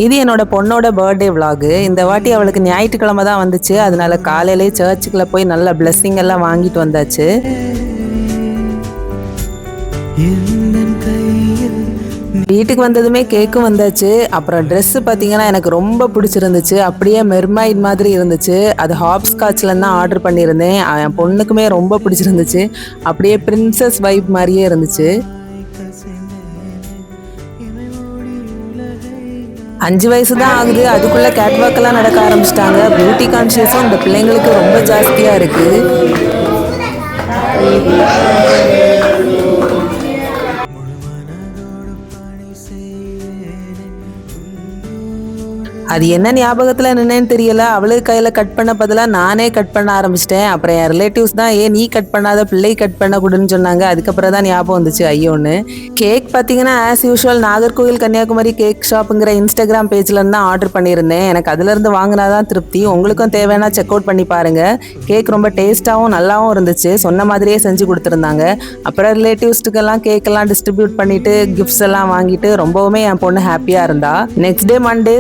இது என்னோட பொண்ணோட பர்த்டே vlog. இந்த வாட்டி அவளுக்கு ஞாயிற்றுக்கிழமை தான் வந்துச்சு. அதனால காலையிலே சர்ச்சுக்குள்ள போய் நல்ல blessing எல்லாம் வாங்கிட்டு வந்தாச்சு. வீட்டுக்கு வந்ததுமே கேக்கும் வந்தாச்சு. அப்புறம் ட்ரெஸ் பார்த்தீங்கன்னா எனக்கு ரொம்ப பிடிச்சிருந்துச்சு. அப்படியே மெர்மைட் மாதிரி இருந்துச்சு. அது ஹாப்ஸ்காட்ச்ல தான் ஆர்டர் பண்ணியிருந்தேன். என் பொண்ணுக்குமே ரொம்ப பிடிச்சிருந்துச்சு. அப்படியே பிரின்சஸ் வைப் மாதிரியே இருந்துச்சு. 5 வயசு தான் ஆகுது. அதுக்குள்ள கேட்வாக் எல்லாம் நடக்க ஆரம்பிச்சிட்டாங்க. பியூட்டி கான்ஷியஸும் இந்த பிள்ளைங்களுக்கு ரொம்ப ஜாஸ்தியா இருக்கு. அது என்ன ஞாபகத்தில் நின்னேன்னு தெரியல. அவளுக்கு கையில் கட் பண்ண பதிலாக நானே கட் பண்ண ஆரம்பிச்சிட்டேன். அப்புறம் என் ரிலேட்டிவ்ஸ் தான் நீ கட் பண்ணாத பிள்ளை கட் பண்ணக்கூடாதுன்னு சொன்னாங்க. அதுக்கப்புறம் தான் ஞாபகம் வந்துச்சு ஐயோன்னு. கேக் பார்த்தீங்கன்னா as usual Nagercoil Kanyakumari cake ஷாப்புங்கிற இன்ஸ்டாகிராம் பேஜ்லேருந்து தான் ஆர்டர் பண்ணியிருந்தேன். எனக்கு அதுலேருந்து வாங்கினாதான் திருப்தி. உங்களுக்கும் தேவைன்னா செக் அவுட் பண்ணி பாருங்கள். கேக் ரொம்ப டேஸ்ட்டாகவும் நல்லாவும் இருந்துச்சு. சொன்ன மாதிரியே செஞ்சு கொடுத்துருந்தாங்க. அப்புறம் ரிலேட்டிவ்ஸ்ட்டுக்கெல்லாம் கேக்கெல்லாம் டிஸ்ட்ரிபியூட் பண்ணிவிட்டு கிஃப்ட்ஸ் எல்லாம் வாங்கிட்டு ரொம்பவுமே என் பொண்ணு ஹாப்பியாக இருந்தா. Next day Monday